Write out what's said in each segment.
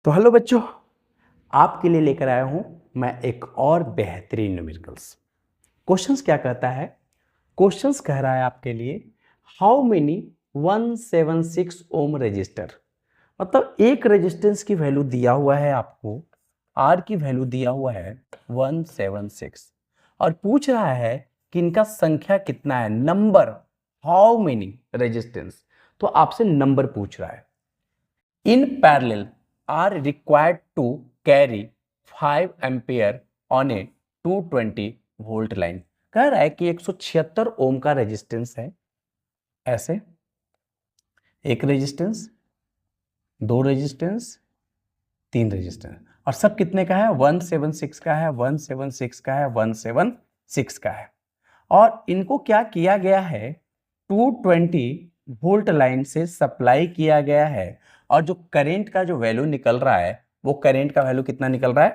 तो हेलो बच्चों, आपके लिए लेकर आया हूं मैं एक और बेहतरीन न्यूमेरिकल्स। क्वेश्चंस क्या कहता है? क्वेश्चंस कह रहा है आपके लिए हाउ मेनी 176 ओम रजिस्टर, मतलब एक रेजिस्टेंस की वैल्यू दिया हुआ है आपको, आर की वैल्यू दिया हुआ है 176 और पूछ रहा है कि इनका संख्या कितना है, नंबर, हाउ मेनी रेजिस्टेंस। तो आपसे नंबर पूछ रहा है। In parallel are required to carry 5 ampere on a 220 volt line. कह रहा है कि 176 ओम का रेजिस्टेंस है, ऐसे एक रेजिस्टेंस, दो रेजिस्टेंस, तीन रेजिस्टेंस, और सब कितने का है? 176 का है, 176 का है, 176 का है। और इनको क्या किया गया है? 220 वोल्ट लाइन से सप्लाई किया गया है और जो करंट का जो वैल्यू निकल रहा है वो करंट का वैल्यू कितना निकल रहा है?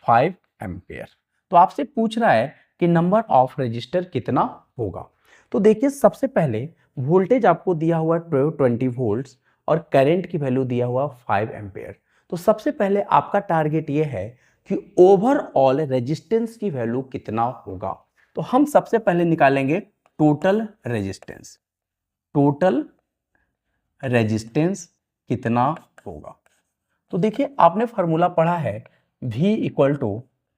5 एम्पियर। तो आपसे पूछ रहा है कि नंबर ऑफ रजिस्टर कितना होगा। तो देखिए, सबसे पहले वोल्टेज आपको दिया हुआ 20 वोल्ट्स और करंट की वैल्यू दिया हुआ 5 एम्पियर। तो सबसे पहले आपका टारगेट ये है कि ओवरऑल रेजिस्टेंस की वैल्यू कितना होगा। तो हम सबसे पहले निकालेंगे टोटल रेजिस्टेंस। टोटल रेजिस्टेंस कितना होगा? तो देखिए, आपने फॉर्मूला पढ़ा है V equal to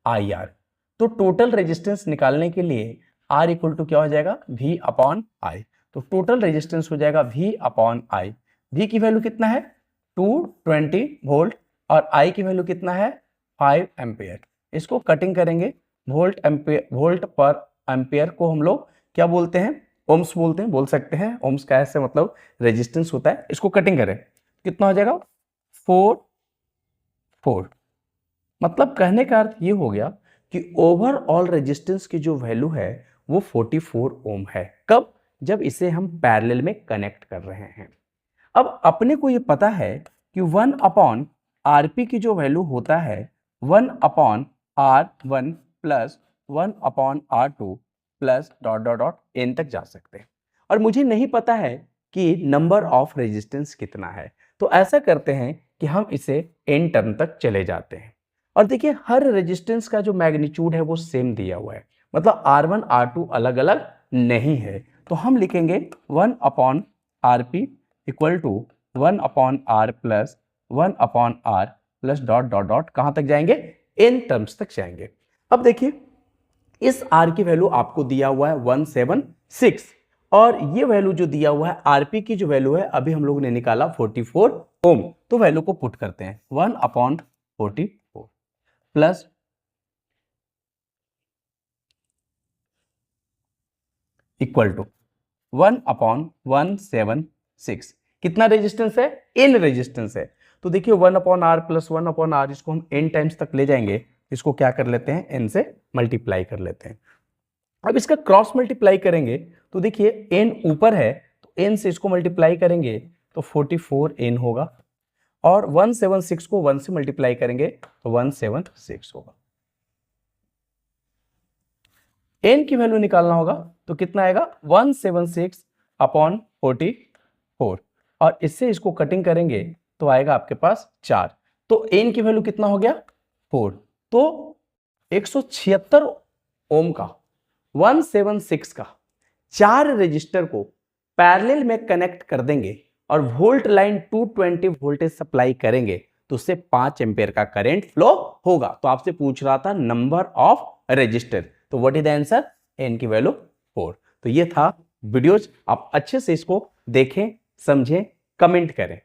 I R. तो टोटल रेजिस्टेंस निकालने के लिए R इक्वल टू क्या हो जाएगा? V upon I. तो टोटल रेजिस्टेंस हो जाएगा V अपॉन आई। V की वैल्यू कितना है? 220 वोल्ट और I की वैल्यू कितना है? 5 एम्पियर। इसको कटिंग करेंगे, वोल्ट एम्पियर, वोल्ट पर एम्पियर को हम लोग क्या बोलते हैं? ओम्स बोलते हैं, बोल सकते हैं। ओम्स का ऐसे मतलब रेजिस्टेंस होता है। इसको कटिंग करें, कितना हो जाएगा? 4 मतलब कहने का अर्थ ये हो गया कि ओवरऑल रेजिस्टेंस की जो वैल्यू है वो 44 ओम है। कब? जब इसे हम पैरेलल में कनेक्ट कर रहे हैं। अब अपने को ये पता है कि 1 अपॉन आरपी की जो वैल्यू होता है 1 upon R1 plus 1 upon R2 plus dot dot dot n तक जा सकते हैं। और मुझे नहीं पता है कि नंबर ऑफ रेजिस्टेंस कितना है। तो ऐसा करते हैं कि हम इसे एन टर्म तक चले जाते हैं। और देखिए, हर रेजिस्टेंस का जो मैग्नीट्यूड है वो सेम दिया हुआ है, मतलब R1 R2 अलग अलग नहीं है। तो हम लिखेंगे 1 upon RP equal to 1 upon R plus 1 upon R plus dot dot dot कहां तक जाएंगे? एन टर्म्स तक जाएंगे। अब देखिए, इस R की वैल्यू आपको दिया हुआ है 176 और ये वैल्यू जो दिया हुआ है RP की जो वैल्यू है अभी हम लोग ने निकाला 44 ओम। तो वैल्यू को पुट करते हैं, 1 upon 44 plus equal to 1 upon 176। कितना रेजिस्टेंस है? इन रेजिस्टेंस है। तो देखिए 1 upon R plus 1 upon R, इसको हम एन टाइम्स तक ले जाएंगे। इसको क्या कर लेते हैं? एन से मल्टीप्लाई कर लेते हैं। अब इसका क्रॉस मल्टीप्लाई करेंगे तो देखिए एन ऊपर है तो एन से इसको मल्टीप्लाई करेंगे तो 44 एन होगा और 176 को 1 से मल्टीप्लाई करेंगे तो 176 होगा। एन की वैल्यू निकालना होगा तो कितना आएगा? 176 अपॉन 44 और इससे इसको कटिंग करेंगे तो आएगा आपके पास 4। तो एन की वैल्यू कितना हो गया? 4। तो 176 ओम का 176 का 4 रजिस्टर को पैरेलल में कनेक्ट कर देंगे और वोल्ट लाइन 220 वोल्टेज सप्लाई करेंगे तो उससे 5 एम्पियर का करंट फ्लो होगा। तो आपसे पूछ रहा था नंबर ऑफ रजिस्टर। तो what is the answer? N की वैल्यू 4। तो ये था वीडियोज, आप अच्छे से इसको देखें, समझें, कमेंट करें।